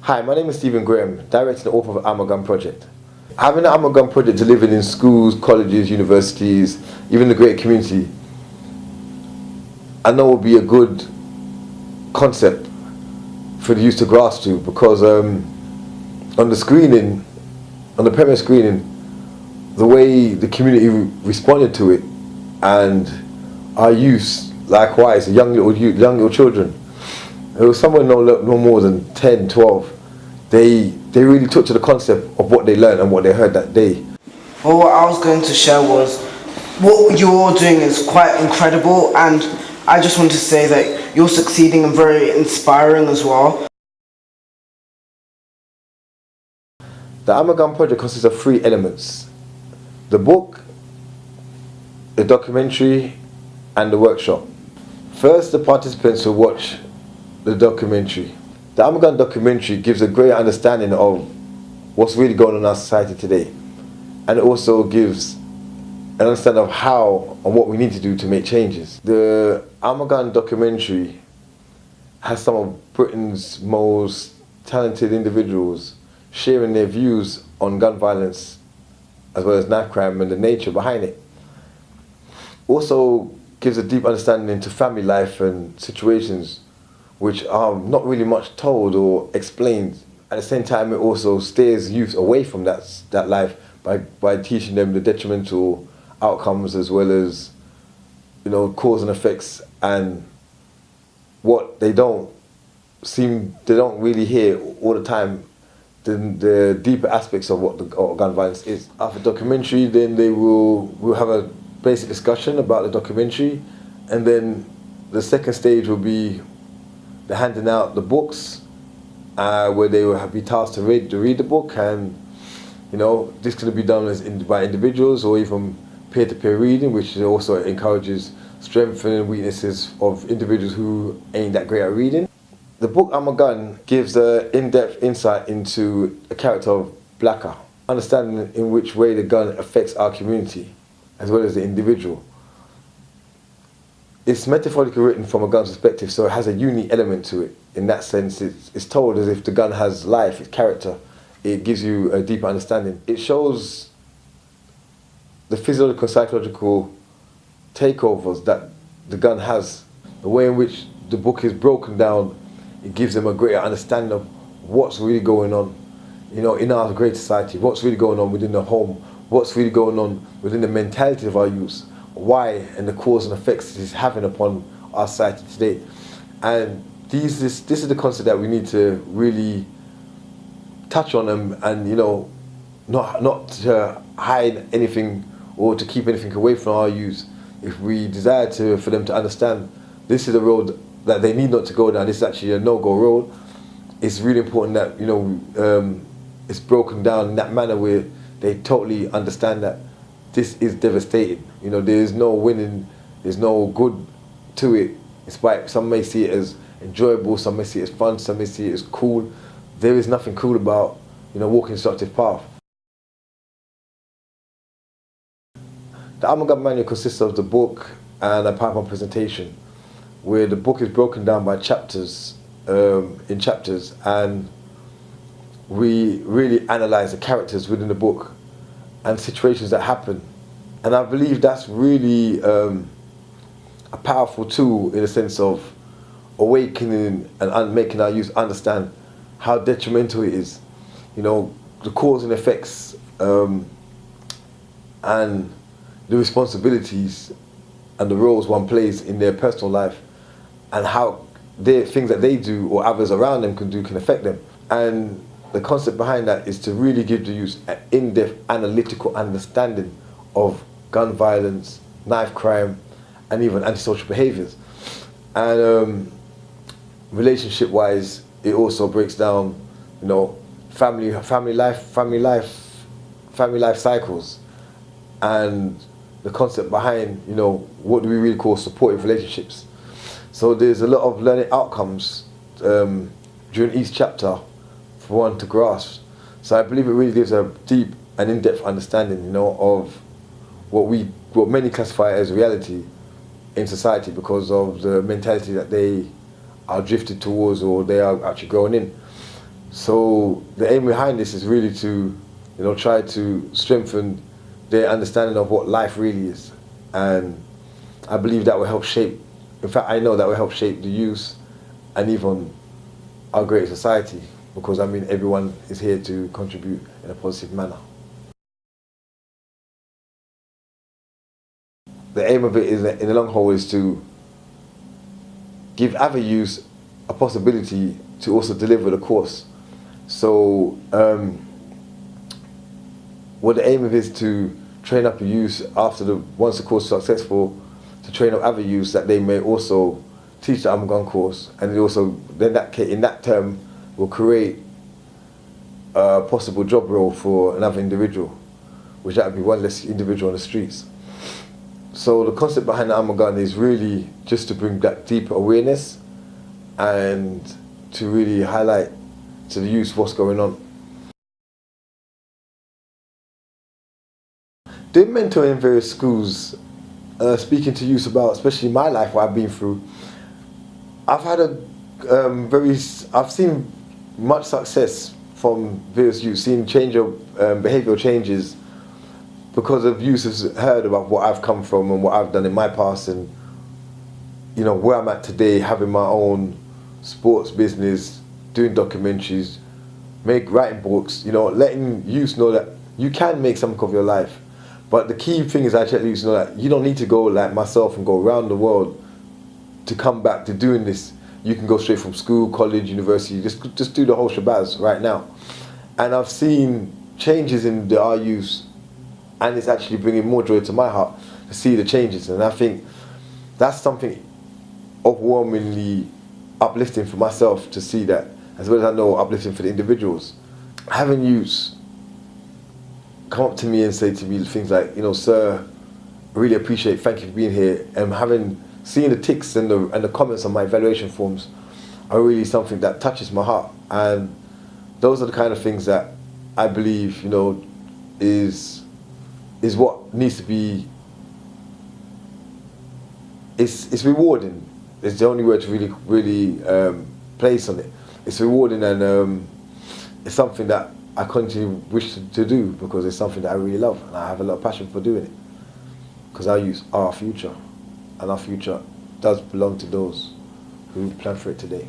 Hi, my name is Stephen Graham, Director and author of the Armageddon Project. Having the Armageddon Project delivered in schools, colleges, universities, even the greater community, I know will be a good concept for the youth to grasp to, because on the screening, on the premier screening, the way the community responded to it, and our youth, likewise, the young little children, it was somewhere no more than 10, 12. They really took to the concept of what they learned and what they heard that day. Well, what I was going to share was what you're all doing is quite incredible, and I just want to say that you're succeeding and very inspiring as well. The Armageddon Project consists of 3 elements: the book, the documentary, and the workshop. First, the participants will watch the documentary. The Armageddon documentary gives a greater understanding of what's really going on in our society today, and it also gives an understanding of how and what we need to do to make changes. The Armageddon documentary has some of Britain's most talented individuals sharing their views on gun violence as well as knife crime and the nature behind it. Also gives a deep understanding into family life and situations which are not really much told or explained. At the same time, it also steers youth away from that life by teaching them the detrimental outcomes as well as, cause and effects, and what they don't really hear all the time, the deeper aspects of what gun violence is. After the documentary, then we'll have a basic discussion about the documentary, and then the second stage will be the handing out the books, where they will be tasked to read the book, and this can be done by individuals or even peer-to-peer reading, which also encourages strengths and weaknesses of individuals who ain't that great at reading. The book Armageddon gives an in-depth insight into the character of Blacker, understanding in which way the gun affects our community as well as the individual. It's metaphorically written from a gun's perspective, so it has a unique element to it. In that sense, it's told as if the gun has life, its character. It gives you a deeper understanding. It shows the physiological and psychological takeovers that the gun has. The way in which the book is broken down, it gives them a greater understanding of what's really going on, in our great society, what's really going on within the home, what's really going on within the mentality of our youth, why and the cause and effects it is having upon our society today. And this is the concept that we need to really touch on them, and not to hide anything or to keep anything away from our youth. If we desire for them to understand this is a road that they need not to go down, this is actually a no-go road, it's really important that it's broken down in that manner where they totally understand that this is devastating. There is no winning, there's no good to it. Some may see it as enjoyable, some may see it as fun, some may see it as cool. There is nothing cool about walking a destructive path. The Armageddon Manual consists of the book and a PowerPoint presentation, where the book is broken down by chapters, and we really analyze the characters within the book and situations that happen. And I believe that's really a powerful tool in the sense of awakening and making our youth understand how detrimental it is, the cause and effects, and the responsibilities and the roles one plays in their personal life, and how things that they do or others around them can affect them. And the concept behind that is to really give the youth an in-depth analytical understanding of gun violence, knife crime, and even antisocial behaviours. And relationship-wise, it also breaks down, family life cycles, and the concept behind, what do we really call supportive relationships. So there's a lot of learning outcomes during each chapter for one to grasp. So I believe it really gives a deep and in-depth understanding, of what many classify as reality in society because of the mentality that they are drifted towards or they are actually growing in. So the aim behind this is really to, try to strengthen their understanding of what life really is. And I believe that will help shape, in fact I know that will help shape the youth and even our great society, because everyone is here to contribute in a positive manner. The aim of it is, in the long haul, is to give other youth a possibility to also deliver the course. So what the aim of it is to train up the youth once the course is successful, to train up other youths that they may also teach the Armageddon course, and in that term will create a possible job role for another individual, which that would be one less individual on the streets. So the concept behind the Armageddon is really just to bring that deeper awareness and to really highlight to the youth what's going on. Doing mentoring in various schools, speaking to youth about, especially my life, what I've been through, I've had I've seen much success from various youth, seen change of behavioural changes because of youth has heard about what I've come from and what I've done in my past, and where I'm at today, having my own sports business, doing documentaries, writing books, letting youth know that you can make something of your life. But the key thing is actually youth know that you don't need to go like myself and go around the world to come back to doing this. You can go straight from school, college, university, just do the whole shabazz right now. And I've seen changes in our youth, and it's actually bringing more joy to my heart to see the changes. And I think that's something overwhelmingly uplifting for myself to see that, as well as I know uplifting for the individuals. Having youths come up to me and say to me things like, sir, I really appreciate, thank you for being here, and seeing the ticks and the comments on my evaluation forms are really something that touches my heart. And those are the kind of things that I believe, is what needs to be, it's rewarding. It's the only word to really place on it. It's rewarding, and it's something that I continue wish to do, because it's something that I really love and I have a lot of passion for doing it. Because our youth are our future, and our future does belong to those who plan for it today.